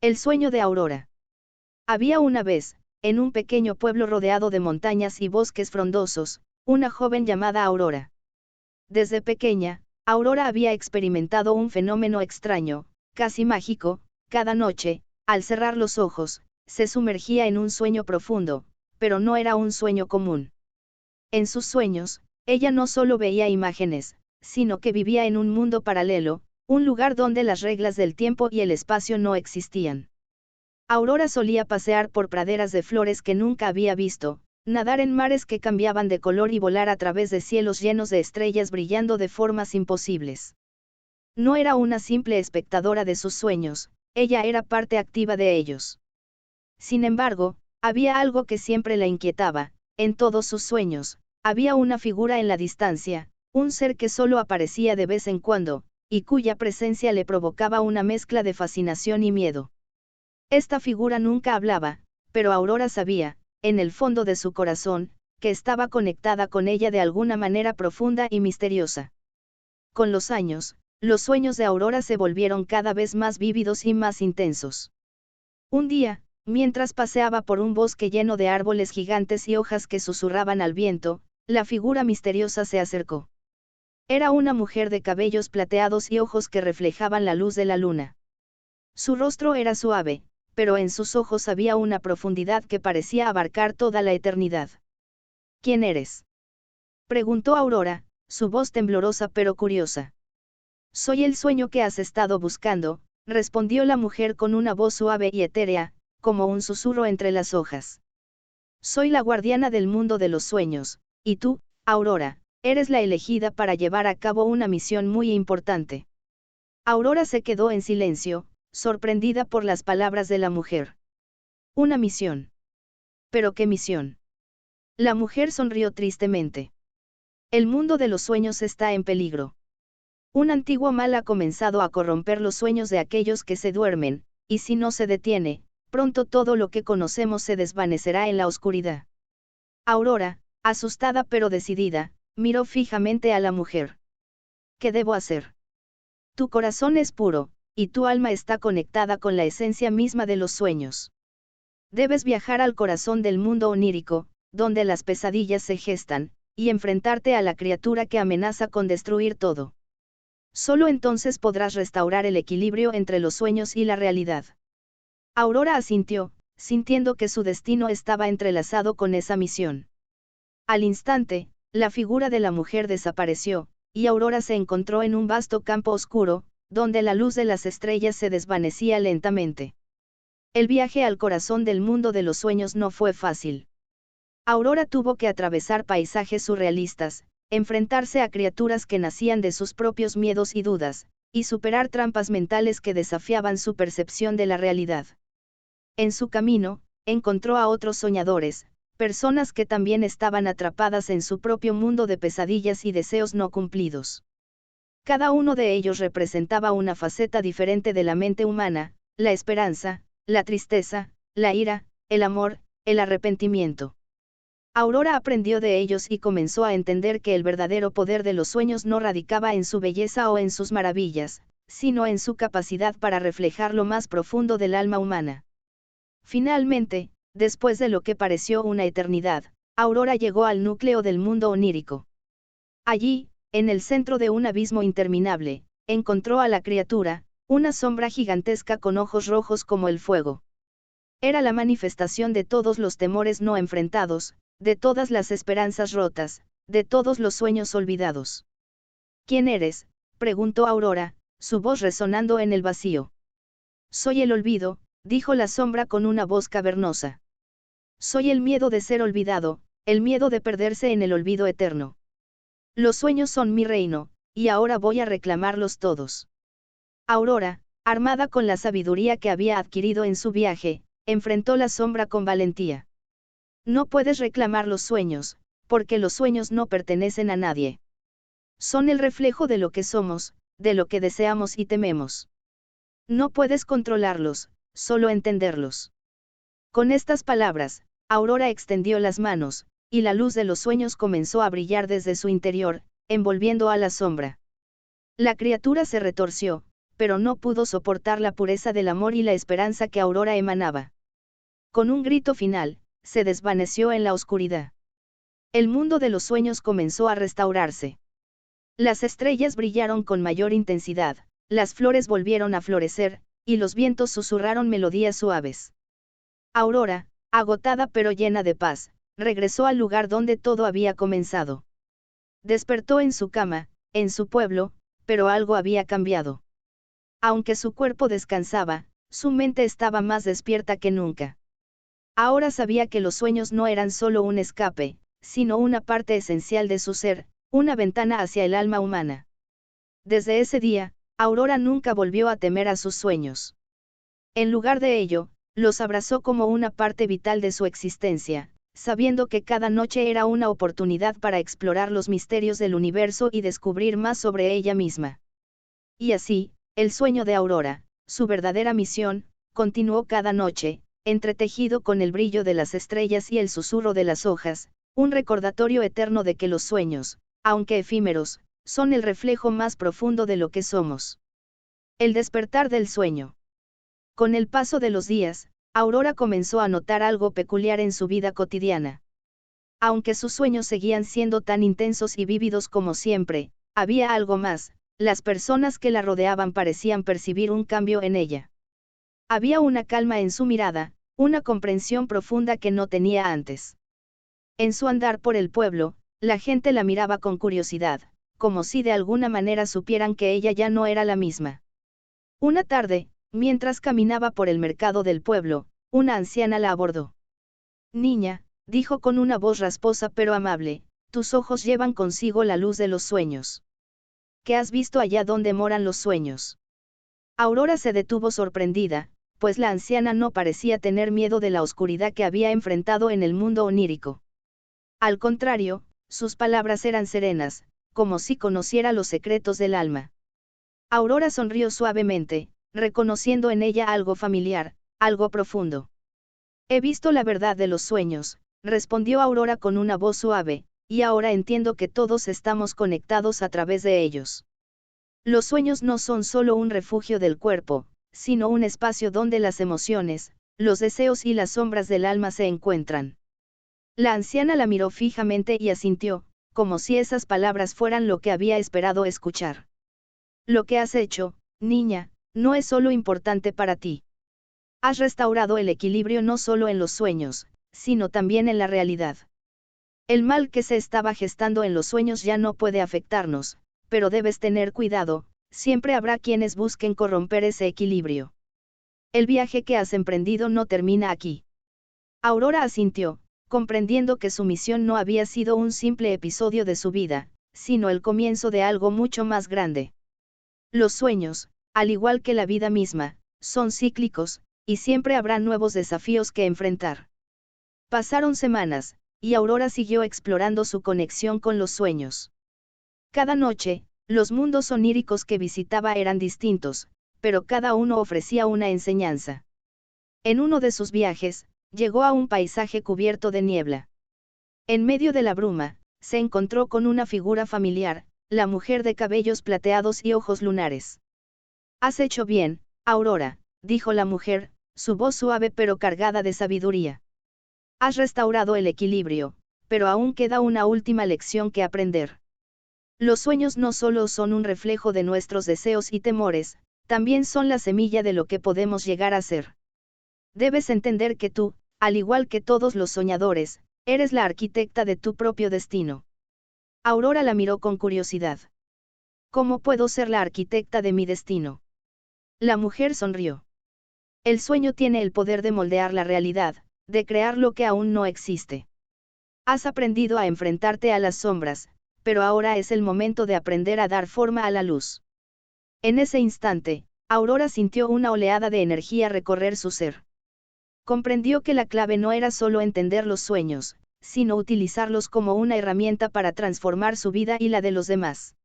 El sueño de Aurora. Había una vez, en un pequeño pueblo rodeado de montañas y bosques frondosos, una joven llamada Aurora. Desde pequeña, Aurora había experimentado un fenómeno extraño, casi mágico. Cada noche, al cerrar los ojos, se sumergía en un sueño profundo, pero no era un sueño común. En sus sueños, ella no solo veía imágenes, sino que vivía en un mundo paralelo, un lugar donde las reglas del tiempo y el espacio no existían. Aurora solía pasear por praderas de flores que nunca había visto, nadar en mares que cambiaban de color y volar a través de cielos llenos de estrellas brillando de formas imposibles. No era una simple espectadora de sus sueños, ella era parte activa de ellos. Sin embargo, había algo que siempre la inquietaba. En todos sus sueños, había una figura en la distancia, un ser que solo aparecía de vez en cuando, y cuya presencia le provocaba una mezcla de fascinación y miedo. Esta figura nunca hablaba, pero Aurora sabía, en el fondo de su corazón, que estaba conectada con ella de alguna manera profunda y misteriosa. Con los años, los sueños de Aurora se volvieron cada vez más vívidos y más intensos. Un día, mientras paseaba por un bosque lleno de árboles gigantes y hojas que susurraban al viento, la figura misteriosa se acercó. Era una mujer de cabellos plateados y ojos que reflejaban la luz de la luna. Su rostro era suave, pero en sus ojos había una profundidad que parecía abarcar toda la eternidad. ¿Quién eres?, preguntó Aurora, su voz temblorosa pero curiosa. Soy el sueño que has estado buscando, respondió la mujer con una voz suave y etérea, como un susurro entre las hojas. Soy la guardiana del mundo de los sueños, y tú, Aurora, eres la elegida para llevar a cabo una misión muy importante. Aurora se quedó en silencio, sorprendida por las palabras de la mujer. ¿Una misión? ¿Pero qué misión? La mujer sonrió tristemente. El mundo de los sueños está en peligro. Un antiguo mal ha comenzado a corromper los sueños de aquellos que se duermen, y si no se detiene, pronto todo lo que conocemos se desvanecerá en la oscuridad. Aurora, asustada pero decidida, miró fijamente a la mujer. ¿Qué debo hacer? Tu corazón es puro, y tu alma está conectada con la esencia misma de los sueños. Debes viajar al corazón del mundo onírico, donde las pesadillas se gestan, y enfrentarte a la criatura que amenaza con destruir todo. Solo entonces podrás restaurar el equilibrio entre los sueños y la realidad. Aurora asintió, sintiendo que su destino estaba entrelazado con esa misión. Al instante, la figura de la mujer desapareció, y Aurora se encontró en un vasto campo oscuro, donde la luz de las estrellas se desvanecía lentamente. El viaje al corazón del mundo de los sueños no fue fácil. Aurora tuvo que atravesar paisajes surrealistas, enfrentarse a criaturas que nacían de sus propios miedos y dudas, y superar trampas mentales que desafiaban su percepción de la realidad. En su camino, encontró a otros soñadores, personas que también estaban atrapadas en su propio mundo de pesadillas y deseos no cumplidos. Cada uno de ellos representaba una faceta diferente de la mente humana: la esperanza, la tristeza, la ira, el amor, el arrepentimiento. Aurora aprendió de ellos y comenzó a entender que el verdadero poder de los sueños no radicaba en su belleza o en sus maravillas, sino en su capacidad para reflejar lo más profundo del alma humana. Finalmente, después de lo que pareció una eternidad, Aurora llegó al núcleo del mundo onírico. Allí, en el centro de un abismo interminable, encontró a la criatura, una sombra gigantesca con ojos rojos como el fuego. Era la manifestación de todos los temores no enfrentados, de todas las esperanzas rotas, de todos los sueños olvidados. ¿Quién eres?, preguntó Aurora, su voz resonando en el vacío. Soy el olvido, dijo la sombra con una voz cavernosa. Soy el miedo de ser olvidado, el miedo de perderse en el olvido eterno. Los sueños son mi reino, y ahora voy a reclamarlos todos. Aurora, armada con la sabiduría que había adquirido en su viaje, enfrentó la sombra con valentía. No puedes reclamar los sueños, porque los sueños no pertenecen a nadie. Son el reflejo de lo que somos, de lo que deseamos y tememos. No puedes controlarlos, solo entenderlos. Con estas palabras, Aurora extendió las manos, y la luz de los sueños comenzó a brillar desde su interior, envolviendo a la sombra. La criatura se retorció, pero no pudo soportar la pureza del amor y la esperanza que Aurora emanaba. Con un grito final, se desvaneció en la oscuridad. El mundo de los sueños comenzó a restaurarse. Las estrellas brillaron con mayor intensidad, las flores volvieron a florecer, y los vientos susurraron melodías suaves. Aurora, agotada pero llena de paz, regresó al lugar donde todo había comenzado. Despertó en su cama, en su pueblo, pero algo había cambiado. Aunque su cuerpo descansaba, su mente estaba más despierta que nunca. Ahora sabía que los sueños no eran solo un escape, sino una parte esencial de su ser, una ventana hacia el alma humana. Desde ese día, Aurora nunca volvió a temer a sus sueños. En lugar de ello, los abrazó como una parte vital de su existencia, sabiendo que cada noche era una oportunidad para explorar los misterios del universo y descubrir más sobre ella misma. Y así, el sueño de Aurora, su verdadera misión, continuó cada noche, entretejido con el brillo de las estrellas y el susurro de las hojas, un recordatorio eterno de que los sueños, aunque efímeros, son el reflejo más profundo de lo que somos. El despertar del sueño. Con el paso de los días, Aurora comenzó a notar algo peculiar en su vida cotidiana. Aunque sus sueños seguían siendo tan intensos y vívidos como siempre, había algo más, las personas que la rodeaban parecían percibir un cambio en ella. Había una calma en su mirada, una comprensión profunda que no tenía antes. En su andar por el pueblo, la gente la miraba con curiosidad, como si de alguna manera supieran que ella ya no era la misma. Una tarde, mientras caminaba por el mercado del pueblo, una anciana la abordó. «Niña», dijo con una voz rasposa pero amable, «tus ojos llevan consigo la luz de los sueños. ¿Qué has visto allá donde moran los sueños?» Aurora se detuvo sorprendida, pues la anciana no parecía tener miedo de la oscuridad que había enfrentado en el mundo onírico. Al contrario, sus palabras eran serenas, como si conociera los secretos del alma. Aurora sonrió suavemente, reconociendo en ella algo familiar, algo profundo. «He visto la verdad de los sueños», respondió Aurora con una voz suave, «y ahora entiendo que todos estamos conectados a través de ellos. Los sueños no son solo un refugio del cuerpo, sino un espacio donde las emociones, los deseos y las sombras del alma se encuentran». La anciana la miró fijamente y asintió, como si esas palabras fueran lo que había esperado escuchar. «Lo que has hecho, niña, no es solo importante para ti. Has restaurado el equilibrio no solo en los sueños, sino también en la realidad. El mal que se estaba gestando en los sueños ya no puede afectarnos, pero debes tener cuidado, siempre habrá quienes busquen corromper ese equilibrio. El viaje que has emprendido no termina aquí». Aurora asintió, comprendiendo que su misión no había sido un simple episodio de su vida, sino el comienzo de algo mucho más grande. Los sueños, al igual que la vida misma, son cíclicos, y siempre habrá nuevos desafíos que enfrentar. Pasaron semanas, y Aurora siguió explorando su conexión con los sueños. Cada noche, los mundos oníricos que visitaba eran distintos, pero cada uno ofrecía una enseñanza. En uno de sus viajes, llegó a un paisaje cubierto de niebla. En medio de la bruma, se encontró con una figura familiar, la mujer de cabellos plateados y ojos lunares. «Has hecho bien, Aurora», dijo la mujer, su voz suave pero cargada de sabiduría. «Has restaurado el equilibrio, pero aún queda una última lección que aprender. Los sueños no solo son un reflejo de nuestros deseos y temores, también son la semilla de lo que podemos llegar a ser. Debes entender que tú, al igual que todos los soñadores, eres la arquitecta de tu propio destino». Aurora la miró con curiosidad. «¿Cómo puedo ser la arquitecta de mi destino?». La mujer sonrió. «El sueño tiene el poder de moldear la realidad, de crear lo que aún no existe. Has aprendido a enfrentarte a las sombras, pero ahora es el momento de aprender a dar forma a la luz». En ese instante, Aurora sintió una oleada de energía recorrer su ser. Comprendió que la clave no era solo entender los sueños, sino utilizarlos como una herramienta para transformar su vida y la de los demás.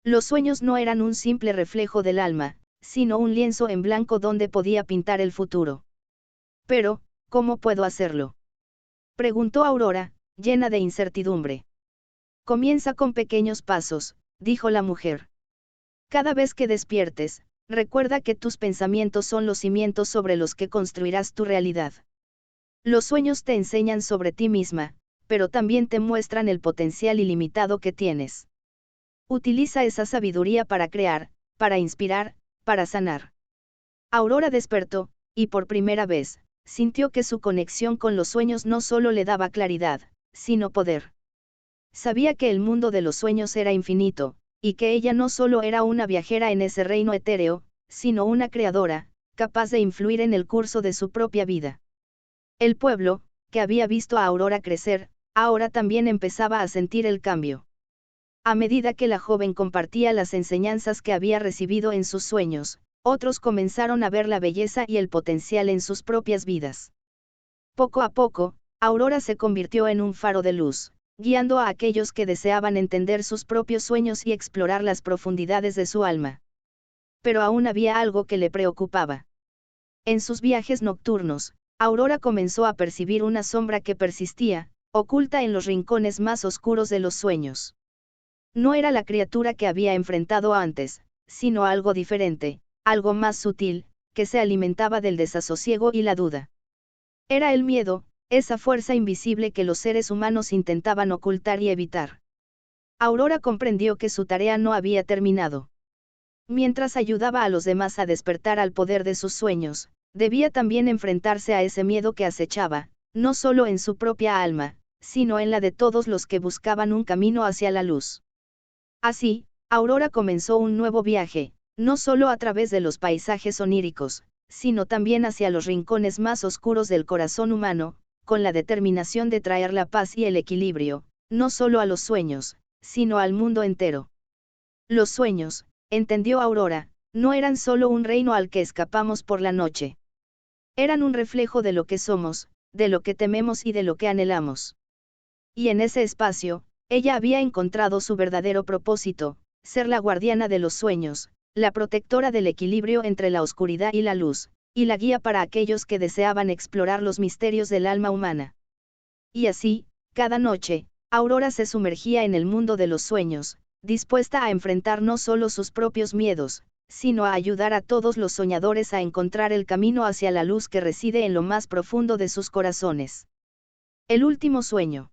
Los sueños no eran un simple reflejo del alma, sino un lienzo en blanco donde podía pintar el futuro. «Pero, ¿cómo puedo hacerlo?», preguntó Aurora, llena de incertidumbre. «Comienza con pequeños pasos», dijo la mujer. «Cada vez que despiertes, Recuerda que tus pensamientos son los cimientos sobre los que construirás tu realidad. Los sueños te enseñan sobre ti misma, pero también te muestran el potencial ilimitado que tienes. Utiliza esa sabiduría para crear, para inspirar, para sanar. Aurora despertó, y por primera vez, sintió que su conexión con los sueños no solo le daba claridad, sino poder. Sabía que el mundo de los sueños era infinito, y que ella no solo era una viajera en ese reino etéreo, sino una creadora, capaz de influir en el curso de su propia vida. El pueblo, que había visto a Aurora crecer, ahora también empezaba a sentir el cambio. A medida que la joven compartía las enseñanzas que había recibido en sus sueños, otros comenzaron a ver la belleza y el potencial en sus propias vidas. Poco a poco, Aurora se convirtió en un faro de luz, guiando a aquellos que deseaban entender sus propios sueños y explorar las profundidades de su alma. Pero aún había algo que le preocupaba. En sus viajes nocturnos, Aurora comenzó a percibir una sombra que persistía, oculta en los rincones más oscuros de los sueños. No era la criatura que había enfrentado antes, sino algo diferente, algo más sutil, que se alimentaba del desasosiego y la duda. Era el miedo, esa fuerza invisible que los seres humanos intentaban ocultar y evitar. Aurora comprendió que su tarea no había terminado. Mientras ayudaba a los demás a despertar al poder de sus sueños, debía también enfrentarse a ese miedo que acechaba, no solo en su propia alma, sino en la de todos los que buscaban un camino hacia la luz. Así, Aurora comenzó un nuevo viaje, no solo a través de los paisajes oníricos, sino también hacia los rincones más oscuros del corazón humano, con la determinación de traer la paz y el equilibrio, no solo a los sueños, sino al mundo entero. Los sueños, entendió Aurora, no eran solo un reino al que escapamos por la noche. Eran un reflejo de lo que somos, de lo que tememos y de lo que anhelamos. Y en ese espacio, ella había encontrado su verdadero propósito, ser la guardiana de los sueños, la protectora del equilibrio entre la oscuridad y la luz, y la guía para aquellos que deseaban explorar los misterios del alma humana. Y así, cada noche, Aurora se sumergía en el mundo de los sueños, dispuesta a enfrentar no solo sus propios miedos, sino a ayudar a todos los soñadores a encontrar el camino hacia la luz que reside en lo más profundo de sus corazones. El último sueño.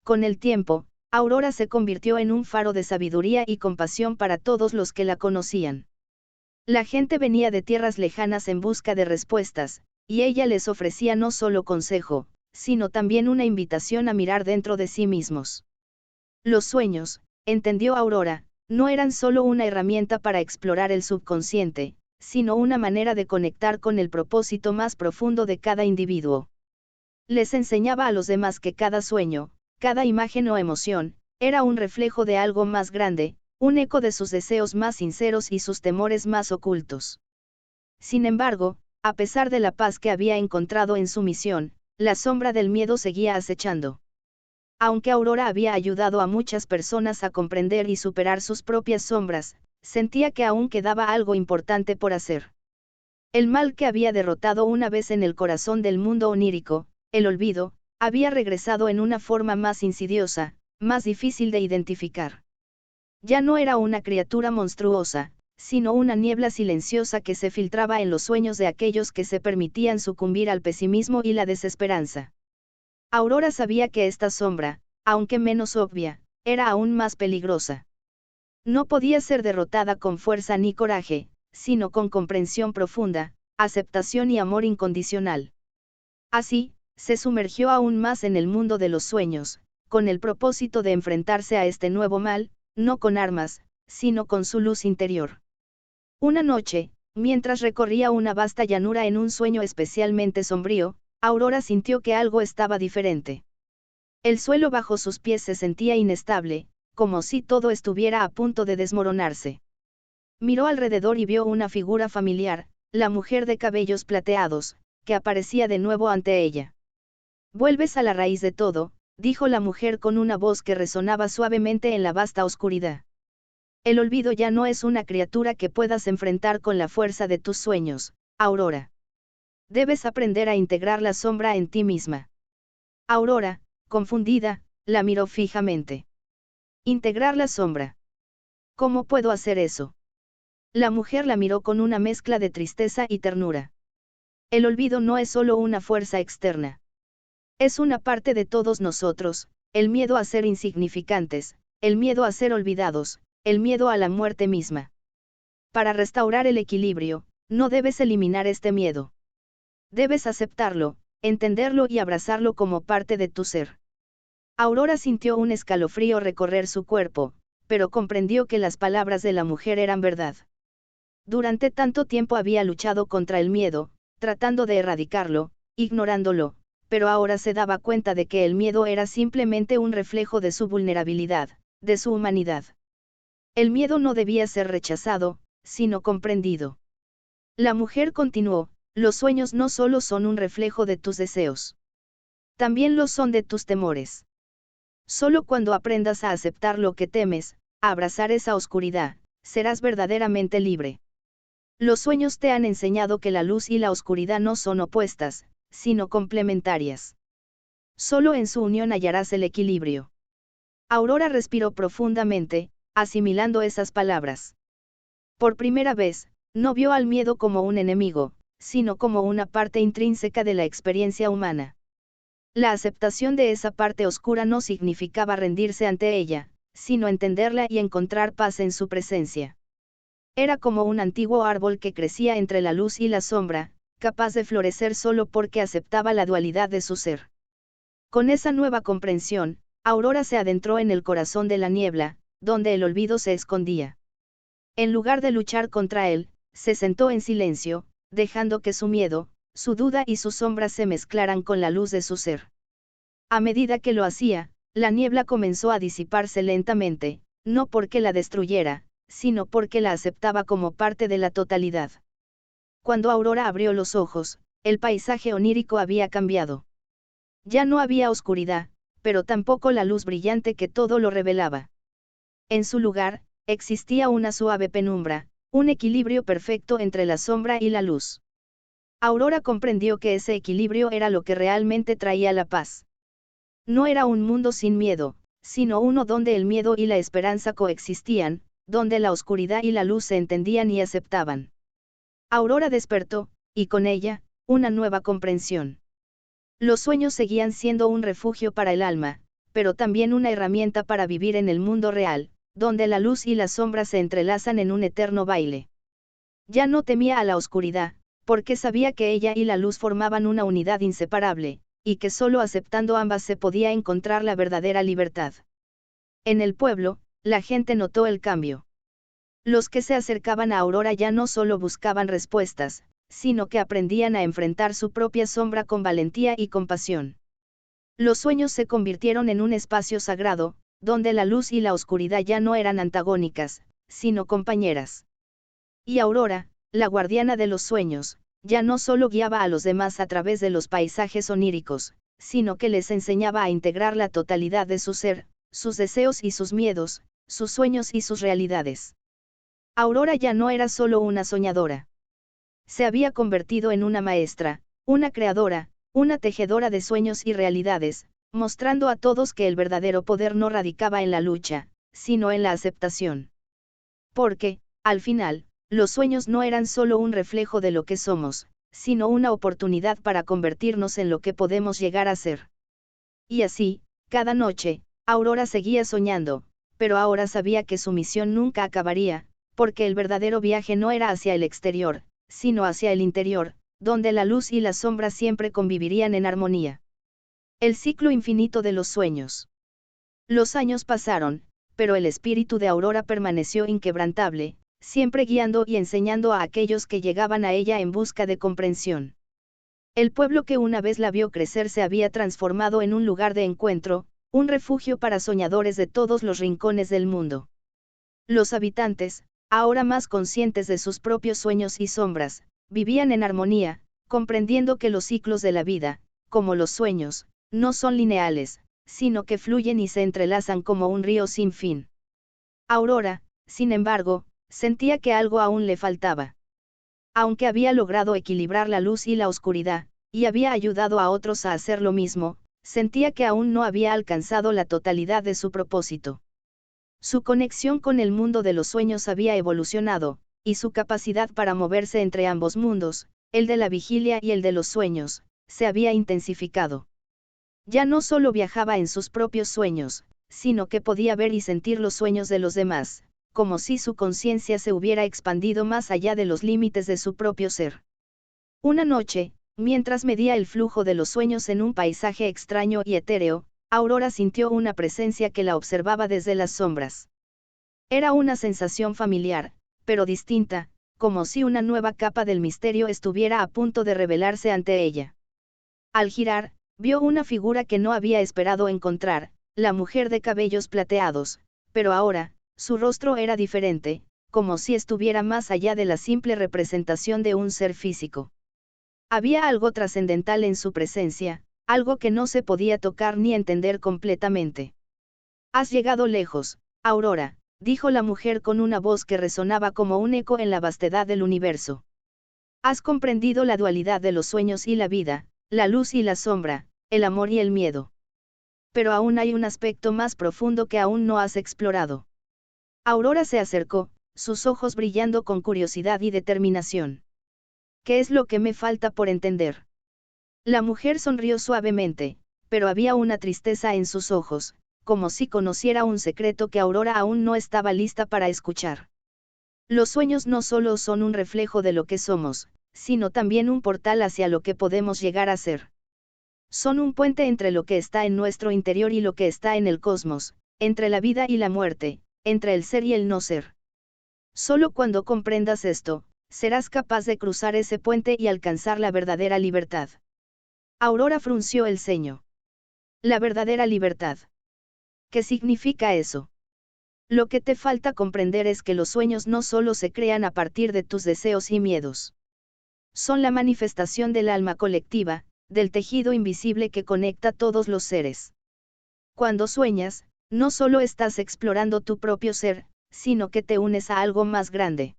Con el tiempo, Aurora se convirtió en un faro de sabiduría y compasión para todos los que la conocían. La gente venía de tierras lejanas en busca de respuestas, y ella les ofrecía no solo consejo, sino también una invitación a mirar dentro de sí mismos. Los sueños, entendió Aurora, no eran solo una herramienta para explorar el subconsciente, sino una manera de conectar con el propósito más profundo de cada individuo. Les enseñaba a los demás que cada sueño, cada imagen o emoción, era un reflejo de algo más grande, un eco de sus deseos más sinceros y sus temores más ocultos. Sin embargo, a pesar de la paz que había encontrado en su misión, la sombra del miedo seguía acechando. Aunque Aurora había ayudado a muchas personas a comprender y superar sus propias sombras, sentía que aún quedaba algo importante por hacer. El mal que había derrotado una vez en el corazón del mundo onírico, el olvido, había regresado en una forma más insidiosa, más difícil de identificar. Ya no era una criatura monstruosa, sino una niebla silenciosa que se filtraba en los sueños de aquellos que se permitían sucumbir al pesimismo y la desesperanza. Aurora sabía que esta sombra, aunque menos obvia, era aún más peligrosa. No podía ser derrotada con fuerza ni coraje, sino con comprensión profunda, aceptación y amor incondicional. Así, se sumergió aún más en el mundo de los sueños, con el propósito de enfrentarse a este nuevo mal, no con armas, sino con su luz interior. Una noche, mientras recorría una vasta llanura en un sueño especialmente sombrío, Aurora sintió que algo estaba diferente. El suelo bajo sus pies se sentía inestable, como si todo estuviera a punto de desmoronarse. Miró alrededor y vio una figura familiar, la mujer de cabellos plateados, que aparecía de nuevo ante ella. «Vuelves a la raíz de todo», dijo la mujer con una voz que resonaba suavemente en la vasta oscuridad. El olvido ya no es una criatura que puedas enfrentar con la fuerza de tus sueños, Aurora. Debes aprender a integrar la sombra en ti misma. Aurora, confundida, la miró fijamente. Integrar la sombra. ¿Cómo puedo hacer eso? La mujer la miró con una mezcla de tristeza y ternura. El olvido no es solo una fuerza externa. Es una parte de todos nosotros, el miedo a ser insignificantes, el miedo a ser olvidados, el miedo a la muerte misma. Para restaurar el equilibrio, no debes eliminar este miedo. Debes aceptarlo, entenderlo y abrazarlo como parte de tu ser. Aurora sintió un escalofrío recorrer su cuerpo, pero comprendió que las palabras de la mujer eran verdad. Durante tanto tiempo había luchado contra el miedo, tratando de erradicarlo, ignorándolo, pero ahora se daba cuenta de que el miedo era simplemente un reflejo de su vulnerabilidad, de su humanidad. El miedo no debía ser rechazado, sino comprendido. La mujer continuó, los sueños no solo son un reflejo de tus deseos. También lo son de tus temores. Solo cuando aprendas a aceptar lo que temes, a abrazar esa oscuridad, serás verdaderamente libre. Los sueños te han enseñado que la luz y la oscuridad no son opuestas, sino complementarias. Solo en su unión hallarás el equilibrio. Aurora respiró profundamente, asimilando esas palabras. Por primera vez, no vio al miedo como un enemigo, sino como una parte intrínseca de la experiencia humana. La aceptación de esa parte oscura no significaba rendirse ante ella, sino entenderla y encontrar paz en su presencia. Era como un antiguo árbol que crecía entre la luz y la sombra, capaz de florecer solo porque aceptaba la dualidad de su ser. Con esa nueva comprensión, Aurora se adentró en el corazón de la niebla, donde el olvido se escondía. En lugar de luchar contra él, se sentó en silencio, dejando que su miedo, su duda y sus sombras se mezclaran con la luz de su ser. A medida que lo hacía, la niebla comenzó a disiparse lentamente, no porque la destruyera, sino porque la aceptaba como parte de la totalidad. Cuando Aurora abrió los ojos, el paisaje onírico había cambiado. Ya no había oscuridad, pero tampoco la luz brillante que todo lo revelaba. En su lugar, existía una suave penumbra, un equilibrio perfecto entre la sombra y la luz. Aurora comprendió que ese equilibrio era lo que realmente traía la paz. No era un mundo sin miedo, sino uno donde el miedo y la esperanza coexistían, donde la oscuridad y la luz se entendían y aceptaban. Aurora despertó, y con ella, una nueva comprensión. Los sueños seguían siendo un refugio para el alma, pero también una herramienta para vivir en el mundo real, donde la luz y la sombra se entrelazan en un eterno baile. Ya no temía a la oscuridad, porque sabía que ella y la luz formaban una unidad inseparable, y que solo aceptando ambas se podía encontrar la verdadera libertad. En el pueblo, la gente notó el cambio. Los que se acercaban a Aurora ya no solo buscaban respuestas, sino que aprendían a enfrentar su propia sombra con valentía y compasión. Los sueños se convirtieron en un espacio sagrado, donde la luz y la oscuridad ya no eran antagónicas, sino compañeras. Y Aurora, la guardiana de los sueños, ya no solo guiaba a los demás a través de los paisajes oníricos, sino que les enseñaba a integrar la totalidad de su ser, sus deseos y sus miedos, sus sueños y sus realidades. Aurora ya no era solo una soñadora. Se había convertido en una maestra, una creadora, una tejedora de sueños y realidades, mostrando a todos que el verdadero poder no radicaba en la lucha, sino en la aceptación. Porque, al final, los sueños no eran solo un reflejo de lo que somos, sino una oportunidad para convertirnos en lo que podemos llegar a ser. Y así, cada noche, Aurora seguía soñando, pero ahora sabía que su misión nunca acabaría, porque el verdadero viaje no era hacia el exterior, sino hacia el interior, donde la luz y la sombra siempre convivirían en armonía. El ciclo infinito de los sueños. Los años pasaron, pero el espíritu de Aurora permaneció inquebrantable, siempre guiando y enseñando a aquellos que llegaban a ella en busca de comprensión. El pueblo que una vez la vio crecer se había transformado en un lugar de encuentro, un refugio para soñadores de todos los rincones del mundo. Los habitantes, ahora más conscientes de sus propios sueños y sombras, vivían en armonía, comprendiendo que los ciclos de la vida, como los sueños, no son lineales, sino que fluyen y se entrelazan como un río sin fin. Aurora, sin embargo, sentía que algo aún le faltaba. Aunque había logrado equilibrar la luz y la oscuridad, y había ayudado a otros a hacer lo mismo, sentía que aún no había alcanzado la totalidad de su propósito. Su conexión con el mundo de los sueños había evolucionado, y su capacidad para moverse entre ambos mundos, el de la vigilia y el de los sueños, se había intensificado. Ya no solo viajaba en sus propios sueños, sino que podía ver y sentir los sueños de los demás, como si su conciencia se hubiera expandido más allá de los límites de su propio ser. Una noche, mientras medía el flujo de los sueños en un paisaje extraño y etéreo, Aurora sintió una presencia que la observaba desde las sombras. Era una sensación familiar, pero distinta, como si una nueva capa del misterio estuviera a punto de revelarse ante ella. Al girar, vio una figura que no había esperado encontrar, la mujer de cabellos plateados, pero ahora, su rostro era diferente, como si estuviera más allá de la simple representación de un ser físico. Había algo trascendental en su presencia, algo que no se podía tocar ni entender completamente. «Has llegado lejos, Aurora», dijo la mujer con una voz que resonaba como un eco en la vastedad del universo. «Has comprendido la dualidad de los sueños y la vida, la luz y la sombra, el amor y el miedo. Pero aún hay un aspecto más profundo que aún no has explorado». Aurora se acercó, sus ojos brillando con curiosidad y determinación. «¿Qué es lo que me falta por entender?». La mujer sonrió suavemente, pero había una tristeza en sus ojos, como si conociera un secreto que Aurora aún no estaba lista para escuchar. Los sueños no solo son un reflejo de lo que somos, sino también un portal hacia lo que podemos llegar a ser. Son un puente entre lo que está en nuestro interior y lo que está en el cosmos, entre la vida y la muerte, entre el ser y el no ser. Solo cuando comprendas esto, serás capaz de cruzar ese puente y alcanzar la verdadera libertad. Aurora frunció el ceño. La verdadera libertad. ¿Qué significa eso? Lo que te falta comprender es que los sueños no solo se crean a partir de tus deseos y miedos. Son la manifestación del alma colectiva, del tejido invisible que conecta todos los seres. Cuando sueñas, no solo estás explorando tu propio ser, sino que te unes a algo más grande.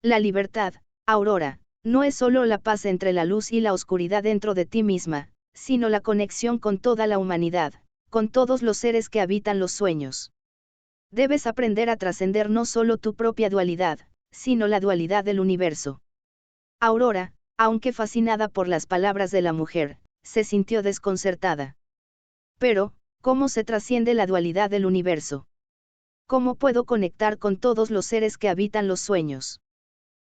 La libertad, Aurora, no es solo la paz entre la luz y la oscuridad dentro de ti misma, sino la conexión con toda la humanidad, con todos los seres que habitan los sueños. Debes aprender a trascender no solo tu propia dualidad, sino la dualidad del universo. Aurora, aunque fascinada por las palabras de la mujer, se sintió desconcertada. Pero, ¿cómo se trasciende la dualidad del universo? ¿Cómo puedo conectar con todos los seres que habitan los sueños?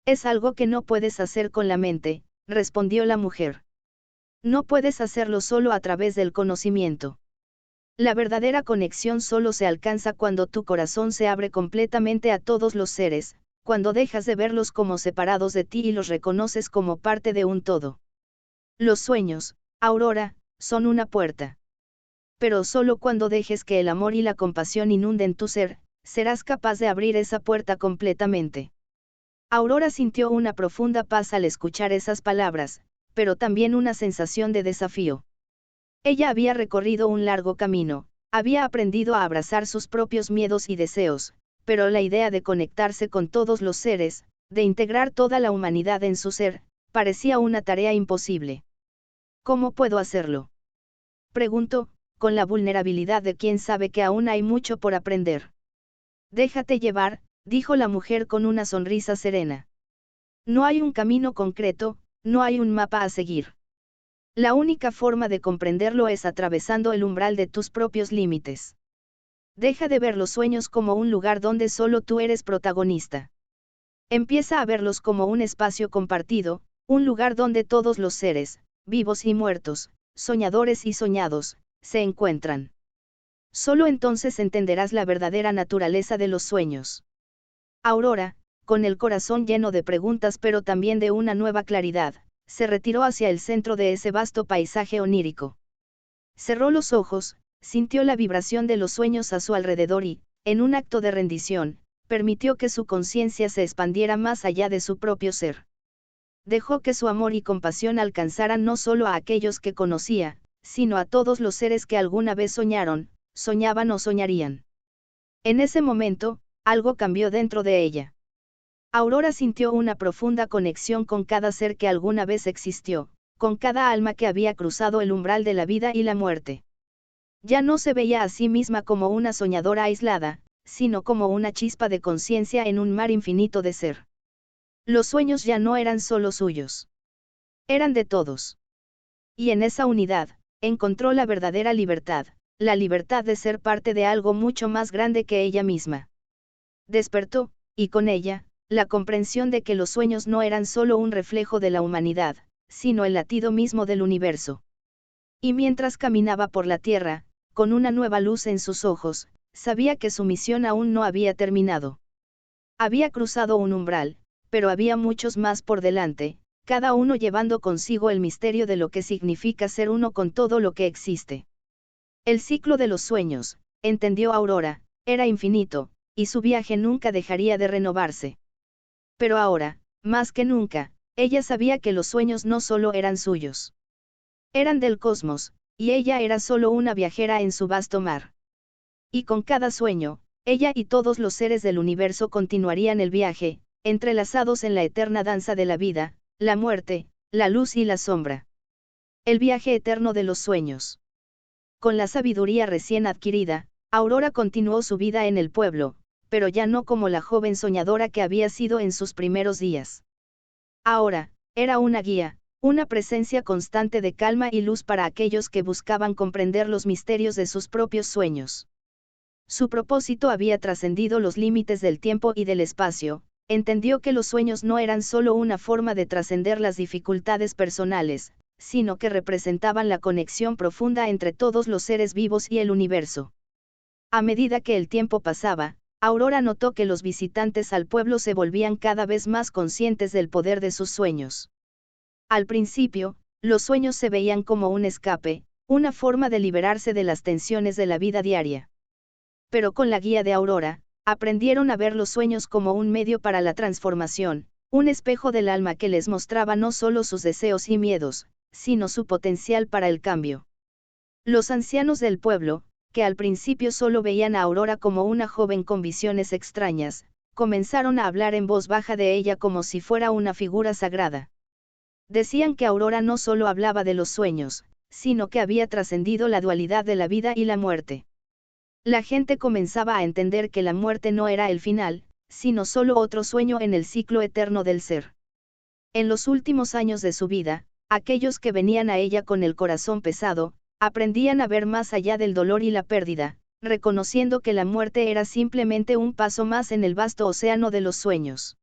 Es algo que no puedes hacer con la mente, respondió la mujer. No puedes hacerlo solo a través del conocimiento. La verdadera conexión solo se alcanza cuando tu corazón se abre completamente a todos los seres, cuando dejas de verlos como separados de ti y los reconoces como parte de un todo. Los sueños, Aurora, son una puerta. Pero solo cuando dejes que el amor y la compasión inunden tu ser, serás capaz de abrir esa puerta completamente. Aurora sintió una profunda paz al escuchar esas palabras, pero también una sensación de desafío. Ella había recorrido un largo camino, había aprendido a abrazar sus propios miedos y deseos, pero la idea de conectarse con todos los seres, de integrar toda la humanidad en su ser, parecía una tarea imposible. ¿Cómo puedo hacerlo?, preguntó, con la vulnerabilidad de quien sabe que aún hay mucho por aprender. Déjate llevar, dijo la mujer con una sonrisa serena. No hay un camino concreto, no hay un mapa a seguir. La única forma de comprenderlo es atravesando el umbral de tus propios límites. Deja de ver los sueños como un lugar donde solo tú eres protagonista. Empieza a verlos como un espacio compartido, un lugar donde todos los seres, vivos y muertos, soñadores y soñados, se encuentran. Solo entonces entenderás la verdadera naturaleza de los sueños. Aurora, con el corazón lleno de preguntas pero también de una nueva claridad, se retiró hacia el centro de ese vasto paisaje onírico. Cerró los ojos, sintió la vibración de los sueños a su alrededor y, en un acto de rendición, permitió que su conciencia se expandiera más allá de su propio ser. Dejó que su amor y compasión alcanzaran no solo a aquellos que conocía, sino a todos los seres que alguna vez soñaron, soñaban o soñarían. En ese momento, algo cambió dentro de ella. Aurora sintió una profunda conexión con cada ser que alguna vez existió, con cada alma que había cruzado el umbral de la vida y la muerte. Ya no se veía a sí misma como una soñadora aislada, sino como una chispa de conciencia en un mar infinito de ser. Los sueños ya no eran solo suyos. Eran de todos. Y en esa unidad, encontró la verdadera libertad, la libertad de ser parte de algo mucho más grande que ella misma. Despertó, y con ella, la comprensión de que los sueños no eran solo un reflejo de la humanidad, sino el latido mismo del universo. Y mientras caminaba por la tierra, con una nueva luz en sus ojos, sabía que su misión aún no había terminado. Había cruzado un umbral, pero había muchos más por delante, cada uno llevando consigo el misterio de lo que significa ser uno con todo lo que existe. El ciclo de los sueños, entendió Aurora, era infinito, y su viaje nunca dejaría de renovarse. Pero ahora, más que nunca, ella sabía que los sueños no solo eran suyos. Eran del cosmos, y ella era solo una viajera en su vasto mar. Y con cada sueño, ella y todos los seres del universo continuarían el viaje, entrelazados en la eterna danza de la vida, la muerte, la luz y la sombra. El viaje eterno de los sueños. Con la sabiduría recién adquirida, Aurora continuó su vida en el pueblo, pero ya no como la joven soñadora que había sido en sus primeros días. Ahora, era una guía, una presencia constante de calma y luz para aquellos que buscaban comprender los misterios de sus propios sueños. Su propósito había trascendido los límites del tiempo y del espacio, entendió que los sueños no eran solo una forma de trascender las dificultades personales, sino que representaban la conexión profunda entre todos los seres vivos y el universo. A medida que el tiempo pasaba, Aurora notó que los visitantes al pueblo se volvían cada vez más conscientes del poder de sus sueños. Al principio, los sueños se veían como un escape, una forma de liberarse de las tensiones de la vida diaria. Pero con la guía de Aurora, aprendieron a ver los sueños como un medio para la transformación, un espejo del alma que les mostraba no solo sus deseos y miedos, sino su potencial para el cambio. Los ancianos del pueblo, que al principio solo veían a Aurora como una joven con visiones extrañas, comenzaron a hablar en voz baja de ella como si fuera una figura sagrada. Decían que Aurora no solo hablaba de los sueños, sino que había trascendido la dualidad de la vida y la muerte. La gente comenzaba a entender que la muerte no era el final, sino solo otro sueño en el ciclo eterno del ser. En los últimos años de su vida, aquellos que venían a ella con el corazón pesado, aprendían a ver más allá del dolor y la pérdida, reconociendo que la muerte era simplemente un paso más en el vasto océano de los sueños.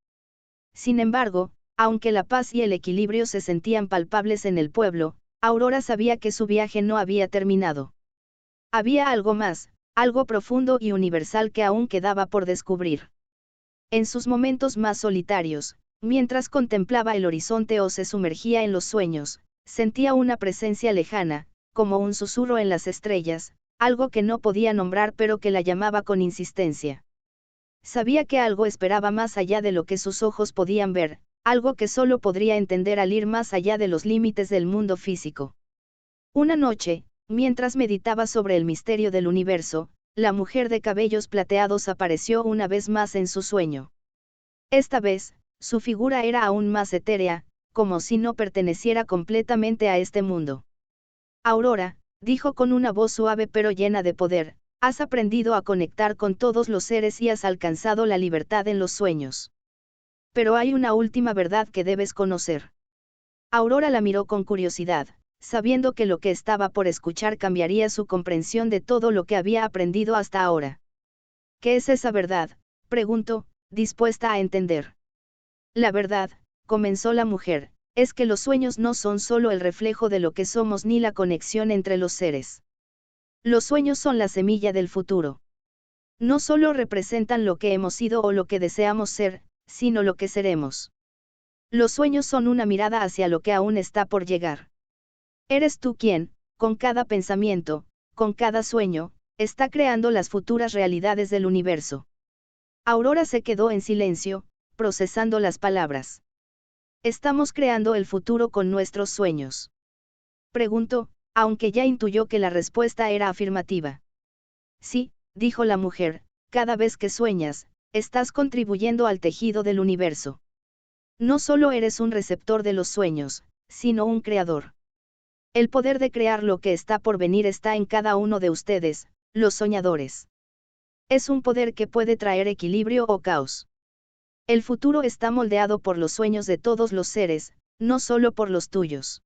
Sin embargo, aunque la paz y el equilibrio se sentían palpables en el pueblo, Aurora sabía que su viaje no había terminado. Había algo más, algo profundo y universal que aún quedaba por descubrir. En sus momentos más solitarios, mientras contemplaba el horizonte o se sumergía en los sueños, sentía una presencia lejana, como un susurro en las estrellas, algo que no podía nombrar pero que la llamaba con insistencia. Sabía que algo esperaba más allá de lo que sus ojos podían ver, algo que solo podría entender al ir más allá de los límites del mundo físico. Una noche, mientras meditaba sobre el misterio del universo, la mujer de cabellos plateados apareció una vez más en su sueño. Esta vez, su figura era aún más etérea, como si no perteneciera completamente a este mundo. Aurora, dijo con una voz suave pero llena de poder, has aprendido a conectar con todos los seres y has alcanzado la libertad en los sueños. Pero hay una última verdad que debes conocer. Aurora la miró con curiosidad, sabiendo que lo que estaba por escuchar cambiaría su comprensión de todo lo que había aprendido hasta ahora. ¿Qué es esa verdad?, preguntó, dispuesta a entender. La verdad, comenzó la mujer, es que los sueños no son solo el reflejo de lo que somos ni la conexión entre los seres. Los sueños son la semilla del futuro. No solo representan lo que hemos sido o lo que deseamos ser, sino lo que seremos. Los sueños son una mirada hacia lo que aún está por llegar. Eres tú quien, con cada pensamiento, con cada sueño, está creando las futuras realidades del universo. Aurora se quedó en silencio, procesando las palabras. ¿Estamos creando el futuro con nuestros sueños?, preguntó, aunque ya intuyó que la respuesta era afirmativa. Sí, dijo la mujer, cada vez que sueñas, estás contribuyendo al tejido del universo. No solo eres un receptor de los sueños, sino un creador. El poder de crear lo que está por venir está en cada uno de ustedes, los soñadores. Es un poder que puede traer equilibrio o caos. El futuro está moldeado por los sueños de todos los seres, no solo por los tuyos.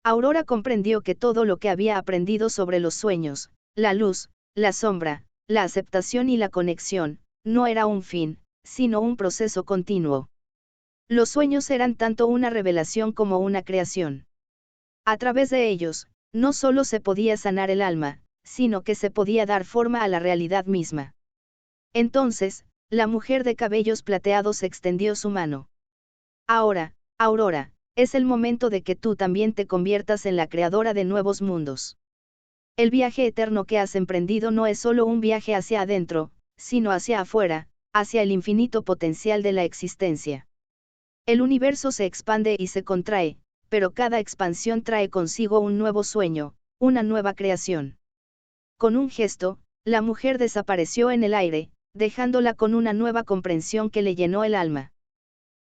Aurora comprendió que todo lo que había aprendido sobre los sueños, la luz, la sombra, la aceptación y la conexión, no era un fin, sino un proceso continuo. Los sueños eran tanto una revelación como una creación. A través de ellos, no solo se podía sanar el alma, sino que se podía dar forma a la realidad misma. Entonces, la mujer de cabellos plateados extendió su mano. Ahora, Aurora, es el momento de que tú también te conviertas en la creadora de nuevos mundos. El viaje eterno que has emprendido no es solo un viaje hacia adentro, sino hacia afuera, hacia el infinito potencial de la existencia. El universo se expande y se contrae, pero cada expansión trae consigo un nuevo sueño, una nueva creación. Con un gesto, la mujer desapareció en el aire, dejándola con una nueva comprensión que le llenó el alma.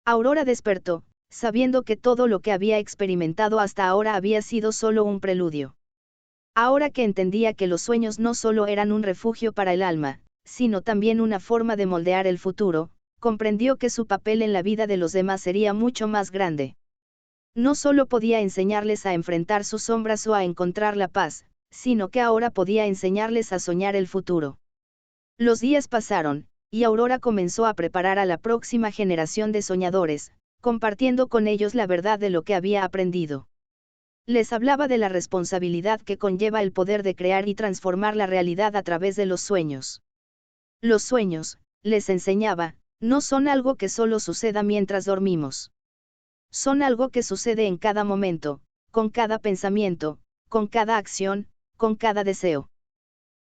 Aurora despertó, sabiendo que todo lo que había experimentado hasta ahora había sido solo un preludio. Ahora que entendía que los sueños no solo eran un refugio para el alma, sino también una forma de moldear el futuro, comprendió que su papel en la vida de los demás sería mucho más grande. No solo podía enseñarles a enfrentar sus sombras o a encontrar la paz, sino que ahora podía enseñarles a soñar el futuro. Los días pasaron, y Aurora comenzó a preparar a la próxima generación de soñadores, compartiendo con ellos la verdad de lo que había aprendido. Les hablaba de la responsabilidad que conlleva el poder de crear y transformar la realidad a través de los sueños. Los sueños, les enseñaba, no son algo que solo suceda mientras dormimos. Son algo que sucede en cada momento, con cada pensamiento, con cada acción, con cada deseo.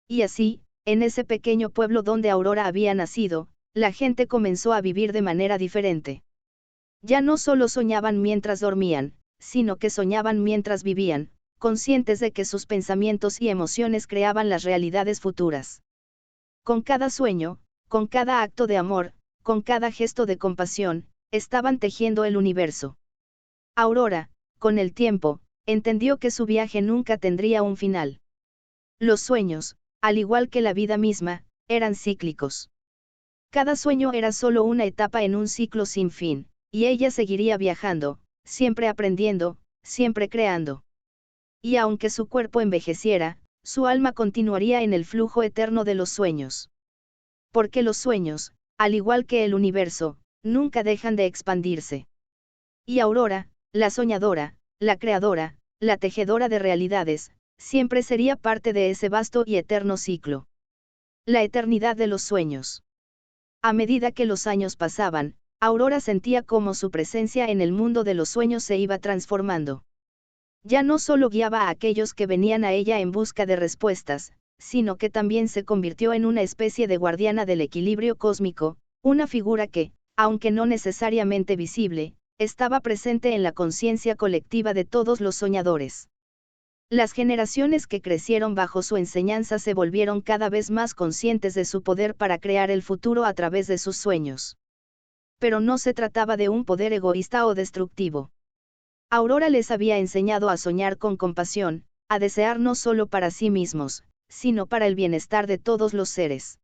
Y así, en ese pequeño pueblo donde Aurora había nacido, la gente comenzó a vivir de manera diferente. Ya no solo soñaban mientras dormían, sino que soñaban mientras vivían, conscientes de que sus pensamientos y emociones creaban las realidades futuras. Con cada sueño, con cada acto de amor, con cada gesto de compasión, estaban tejiendo el universo. Aurora, con el tiempo, entendió que su viaje nunca tendría un final. Los sueños, al igual que la vida misma, eran cíclicos. Cada sueño era solo una etapa en un ciclo sin fin, y ella seguiría viajando, siempre aprendiendo, siempre creando. Y aunque su cuerpo envejeciera, su alma continuaría en el flujo eterno de los sueños. Porque los sueños, al igual que el universo, nunca dejan de expandirse. Y Aurora, la soñadora, la creadora, la tejedora de realidades, siempre sería parte de ese vasto y eterno ciclo. La eternidad de los sueños. A medida que los años pasaban, Aurora sentía cómo su presencia en el mundo de los sueños se iba transformando. Ya no solo guiaba a aquellos que venían a ella en busca de respuestas, sino que también se convirtió en una especie de guardiana del equilibrio cósmico, una figura que, aunque no necesariamente visible, estaba presente en la conciencia colectiva de todos los soñadores. Las generaciones que crecieron bajo su enseñanza se volvieron cada vez más conscientes de su poder para crear el futuro a través de sus sueños. Pero no se trataba de un poder egoísta o destructivo. Aurora les había enseñado a soñar con compasión, a desear no solo para sí mismos, sino para el bienestar de todos los seres.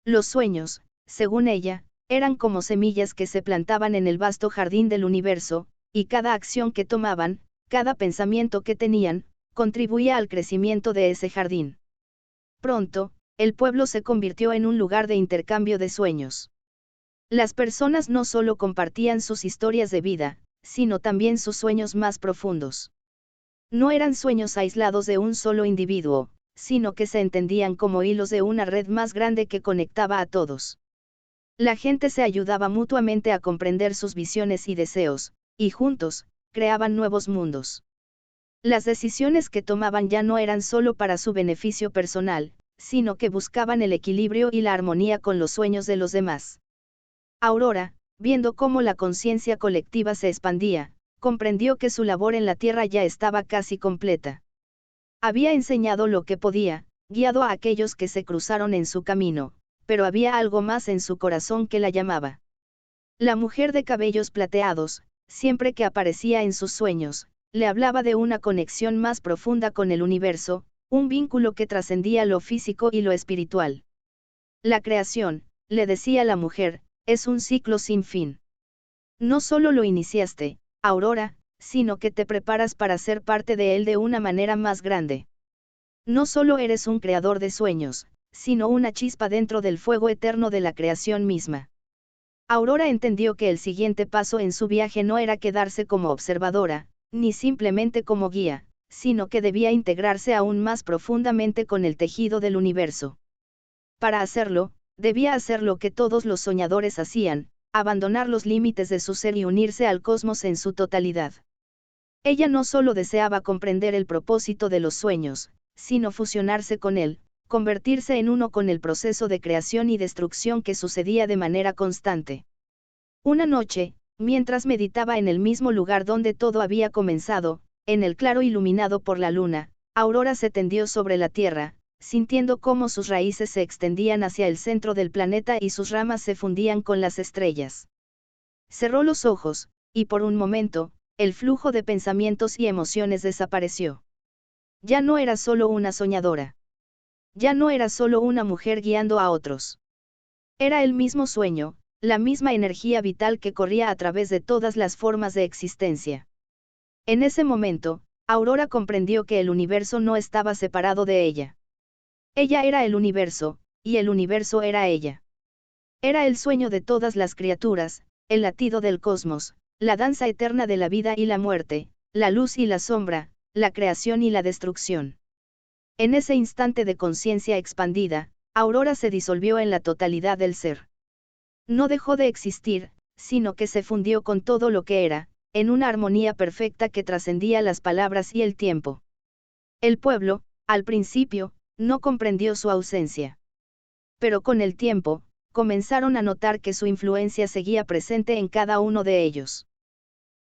Los sueños, según ella, eran como semillas que se plantaban en el vasto jardín del universo, y cada acción que tomaban, cada pensamiento que tenían, contribuía al crecimiento de ese jardín. Pronto, el pueblo se convirtió en un lugar de intercambio de sueños. Las personas no solo compartían sus historias de vida, sino también sus sueños más profundos. No eran sueños aislados de un solo individuo, sino que se entendían como hilos de una red más grande que conectaba a todos. La gente se ayudaba mutuamente a comprender sus visiones y deseos, y juntos, creaban nuevos mundos. Las decisiones que tomaban ya no eran solo para su beneficio personal, sino que buscaban el equilibrio y la armonía con los sueños de los demás. Aurora, viendo cómo la conciencia colectiva se expandía, comprendió que su labor en la Tierra ya estaba casi completa. Había enseñado lo que podía, guiado a aquellos que se cruzaron en su camino, pero había algo más en su corazón que la llamaba. La mujer de cabellos plateados, siempre que aparecía en sus sueños, le hablaba de una conexión más profunda con el universo, un vínculo que trascendía lo físico y lo espiritual. La creación, le decía la mujer, es un ciclo sin fin. No solo lo iniciaste, Aurora, sino que te preparas para ser parte de él de una manera más grande. No solo eres un creador de sueños, sino una chispa dentro del fuego eterno de la creación misma. Aurora entendió que el siguiente paso en su viaje no era quedarse como observadora, ni simplemente como guía, sino que debía integrarse aún más profundamente con el tejido del universo. Para hacerlo, debía hacer lo que todos los soñadores hacían, abandonar los límites de su ser y unirse al cosmos en su totalidad. Ella no solo deseaba comprender el propósito de los sueños, sino fusionarse con él, convertirse en uno con el proceso de creación y destrucción que sucedía de manera constante. Una noche, mientras meditaba en el mismo lugar donde todo había comenzado, en el claro iluminado por la luna, Aurora se tendió sobre la tierra, sintiendo cómo sus raíces se extendían hacia el centro del planeta y sus ramas se fundían con las estrellas. Cerró los ojos, y por un momento, el flujo de pensamientos y emociones desapareció. Ya no era solo una soñadora. Ya no era solo una mujer guiando a otros. Era el mismo sueño, la misma energía vital que corría a través de todas las formas de existencia. En ese momento, Aurora comprendió que el universo no estaba separado de ella. Ella era el universo, y el universo era ella. Era el sueño de todas las criaturas, el latido del cosmos, la danza eterna de la vida y la muerte, la luz y la sombra, la creación y la destrucción. En ese instante de conciencia expandida, Aurora se disolvió en la totalidad del ser. No dejó de existir, sino que se fundió con todo lo que era, en una armonía perfecta que trascendía las palabras y el tiempo. El pueblo, al principio, no comprendió su ausencia. Pero con el tiempo, comenzaron a notar que su influencia seguía presente en cada uno de ellos.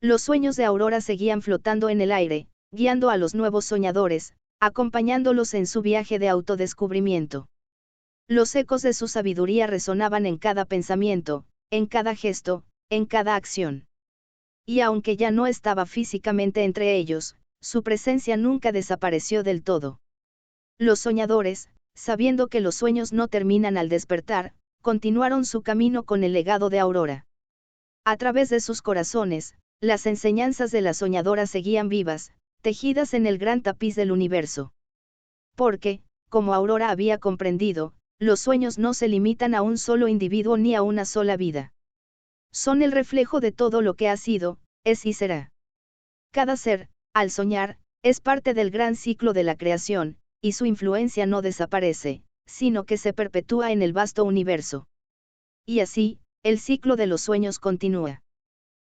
Los sueños de Aurora seguían flotando en el aire, guiando a los nuevos soñadores, acompañándolos en su viaje de autodescubrimiento. Los ecos de su sabiduría resonaban en cada pensamiento, en cada gesto, en cada acción. Y aunque ya no estaba físicamente entre ellos, su presencia nunca desapareció del todo. Los soñadores, sabiendo que los sueños no terminan al despertar, continuaron su camino con el legado de Aurora. A través de sus corazones, las enseñanzas de la soñadora seguían vivas, tejidas en el gran tapiz del universo. Porque, como Aurora había comprendido, los sueños no se limitan a un solo individuo ni a una sola vida. Son el reflejo de todo lo que ha sido, es y será. Cada ser, al soñar, es parte del gran ciclo de la creación, y su influencia no desaparece, sino que se perpetúa en el vasto universo. Y así, el ciclo de los sueños continúa.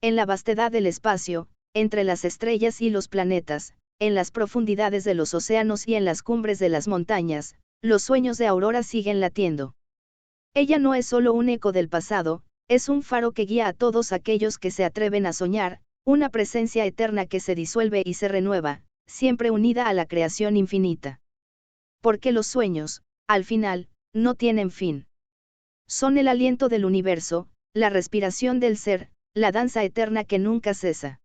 En la vastedad del espacio, entre las estrellas y los planetas, en las profundidades de los océanos y en las cumbres de las montañas, los sueños de Aurora siguen latiendo. Ella no es solo un eco del pasado, es un faro que guía a todos aquellos que se atreven a soñar, una presencia eterna que se disuelve y se renueva, siempre unida a la creación infinita. Porque los sueños, al final, no tienen fin. Son el aliento del universo, la respiración del ser, la danza eterna que nunca cesa.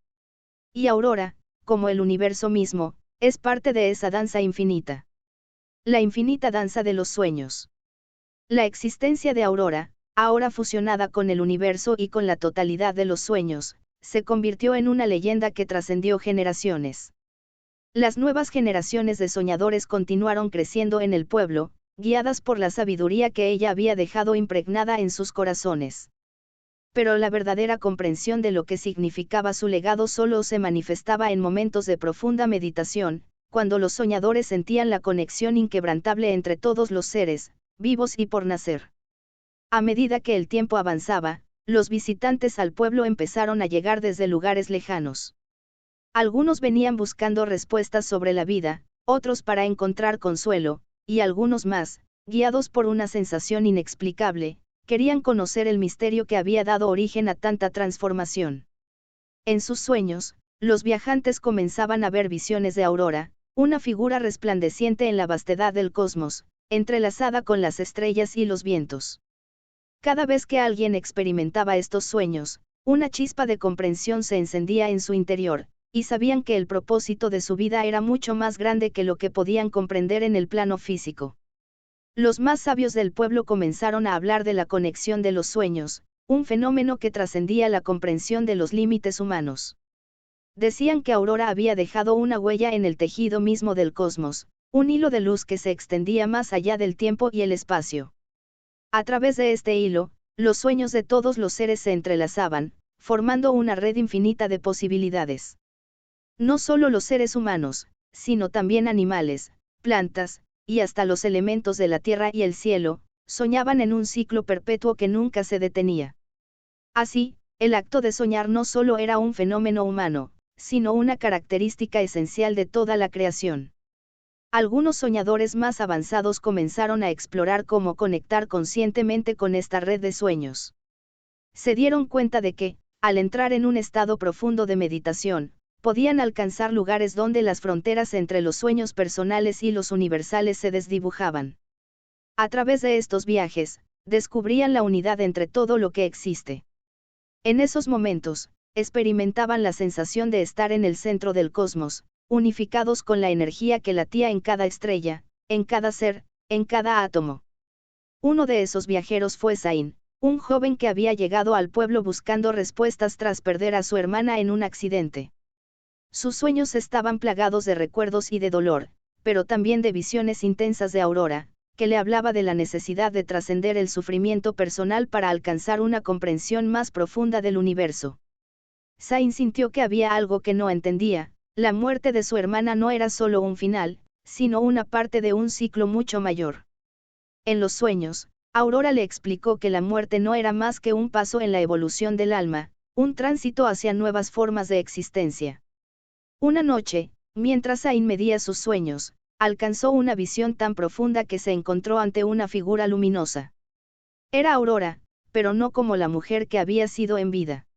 Y Aurora, como el universo mismo, es parte de esa danza infinita. La infinita danza de los sueños. La existencia de Aurora, ahora fusionada con el universo y con la totalidad de los sueños, se convirtió en una leyenda que trascendió generaciones. Las nuevas generaciones de soñadores continuaron creciendo en el pueblo, guiadas por la sabiduría que ella había dejado impregnada en sus corazones. Pero la verdadera comprensión de lo que significaba su legado solo se manifestaba en momentos de profunda meditación, cuando los soñadores sentían la conexión inquebrantable entre todos los seres, vivos y por nacer. A medida que el tiempo avanzaba, los visitantes al pueblo empezaron a llegar desde lugares lejanos. Algunos venían buscando respuestas sobre la vida, otros para encontrar consuelo, y algunos más, guiados por una sensación inexplicable, querían conocer el misterio que había dado origen a tanta transformación. En sus sueños, los viajantes comenzaban a ver visiones de Aurora, una figura resplandeciente en la vastedad del cosmos, entrelazada con las estrellas y los vientos. Cada vez que alguien experimentaba estos sueños, una chispa de comprensión se encendía en su interior, y sabían que el propósito de su vida era mucho más grande que lo que podían comprender en el plano físico. Los más sabios del pueblo comenzaron a hablar de la conexión de los sueños, un fenómeno que trascendía la comprensión de los límites humanos. Decían que Aurora había dejado una huella en el tejido mismo del cosmos, un hilo de luz que se extendía más allá del tiempo y el espacio. A través de este hilo, los sueños de todos los seres se entrelazaban, formando una red infinita de posibilidades. No solo los seres humanos, sino también animales, plantas, y hasta los elementos de la tierra y el cielo, soñaban en un ciclo perpetuo que nunca se detenía. Así, el acto de soñar no solo era un fenómeno humano, sino una característica esencial de toda la creación. Algunos soñadores más avanzados comenzaron a explorar cómo conectar conscientemente con esta red de sueños. Se dieron cuenta de que, al entrar en un estado profundo de meditación, podían alcanzar lugares donde las fronteras entre los sueños personales y los universales se desdibujaban. A través de estos viajes, descubrían la unidad entre todo lo que existe. En esos momentos, experimentaban la sensación de estar en el centro del cosmos, unificados con la energía que latía en cada estrella, en cada ser, en cada átomo. Uno de esos viajeros fue Zain, un joven que había llegado al pueblo buscando respuestas tras perder a su hermana en un accidente. Sus sueños estaban plagados de recuerdos y de dolor, pero también de visiones intensas de Aurora, que le hablaba de la necesidad de trascender el sufrimiento personal para alcanzar una comprensión más profunda del universo. Zain sintió que había algo que no entendía. La muerte de su hermana no era solo un final, sino una parte de un ciclo mucho mayor. En los sueños, Aurora le explicó que la muerte no era más que un paso en la evolución del alma, un tránsito hacia nuevas formas de existencia. Una noche, mientras Zain medía sus sueños, alcanzó una visión tan profunda que se encontró ante una figura luminosa. Era Aurora, pero no como la mujer que había sido en vida.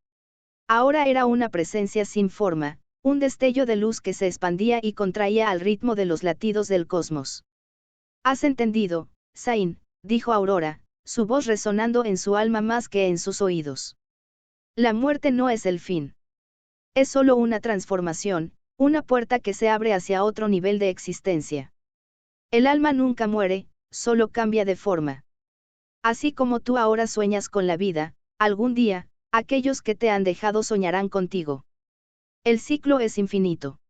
Ahora era una presencia sin forma, un destello de luz que se expandía y contraía al ritmo de los latidos del cosmos. ¿Has entendido, Zain?, dijo Aurora, su voz resonando en su alma más que en sus oídos. La muerte no es el fin. Es solo una transformación, una puerta que se abre hacia otro nivel de existencia. El alma nunca muere, solo cambia de forma. Así como tú ahora sueñas con la vida, algún día, aquellos que te han dejado soñarán contigo. El ciclo es infinito.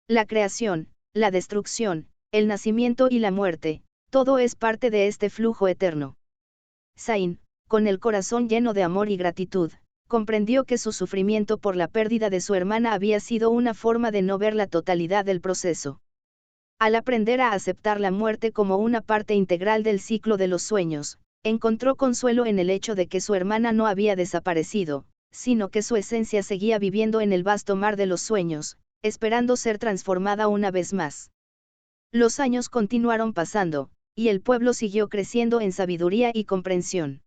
La creación, la destrucción, el nacimiento y la muerte, todo es parte de este flujo eterno. Zain, con el corazón lleno de amor y gratitud, comprendió que su sufrimiento por la pérdida de su hermana había sido una forma de no ver la totalidad del proceso. Al aprender a aceptar la muerte como una parte integral del ciclo de los sueños, encontró consuelo en el hecho de que su hermana no había desaparecido, sino que su esencia seguía viviendo en el vasto mar de los sueños, esperando ser transformada una vez más. Los años continuaron pasando, y el pueblo siguió creciendo en sabiduría y comprensión.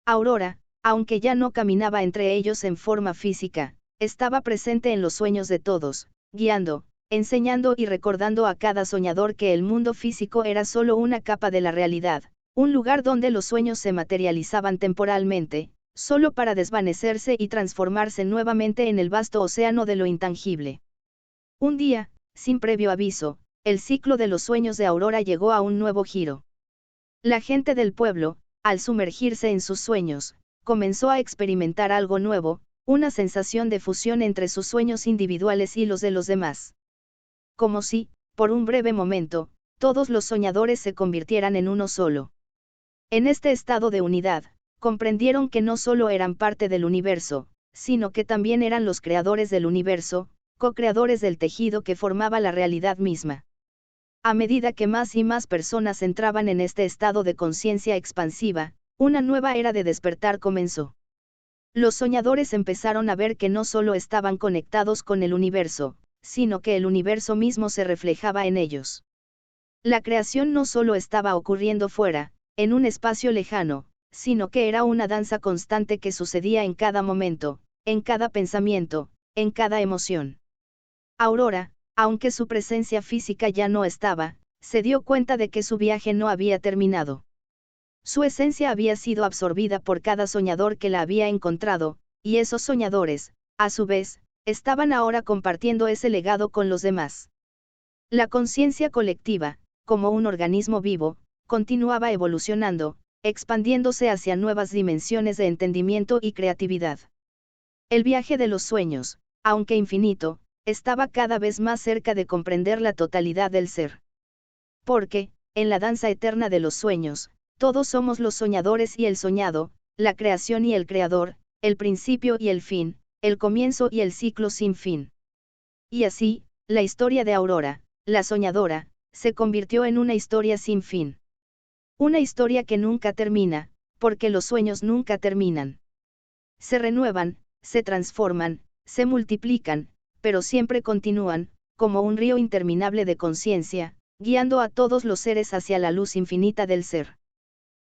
Aurora, aunque ya no caminaba entre ellos en forma física, estaba presente en los sueños de todos, guiando, enseñando y recordando a cada soñador que el mundo físico era solo una capa de la realidad, un lugar donde los sueños se materializaban temporalmente, solo para desvanecerse y transformarse nuevamente en el vasto océano de lo intangible. Un día, sin previo aviso, el ciclo de los sueños de Aurora llegó a un nuevo giro. La gente del pueblo, al sumergirse en sus sueños, comenzó a experimentar algo nuevo, una sensación de fusión entre sus sueños individuales y los de los demás. Como si, por un breve momento, todos los soñadores se convirtieran en uno solo. En este estado de unidad, comprendieron que no solo eran parte del universo, sino que también eran los creadores del universo, co-creadores del tejido que formaba la realidad misma. A medida que más y más personas entraban en este estado de conciencia expansiva, una nueva era de despertar comenzó. Los soñadores empezaron a ver que no solo estaban conectados con el universo, sino que el universo mismo se reflejaba en ellos. La creación no solo estaba ocurriendo fuera, en un espacio lejano, sino que era una danza constante que sucedía en cada momento, en cada pensamiento, en cada emoción. Aurora, aunque su presencia física ya no estaba, se dio cuenta de que su viaje no había terminado. Su esencia había sido absorbida por cada soñador que la había encontrado, y esos soñadores, a su vez, estaban ahora compartiendo ese legado con los demás. La conciencia colectiva, como un organismo vivo, continuaba evolucionando, expandiéndose hacia nuevas dimensiones de entendimiento y creatividad. El viaje de los sueños, aunque infinito, estaba cada vez más cerca de comprender la totalidad del ser. Porque, en la danza eterna de los sueños, todos somos los soñadores y el soñado, la creación y el creador, el principio y el fin, el comienzo y el ciclo sin fin. Y así, la historia de Aurora, la soñadora, se convirtió en una historia sin fin. Una historia que nunca termina, porque los sueños nunca terminan. Se renuevan, se transforman, se multiplican, pero siempre continúan, como un río interminable de conciencia, guiando a todos los seres hacia la luz infinita del ser.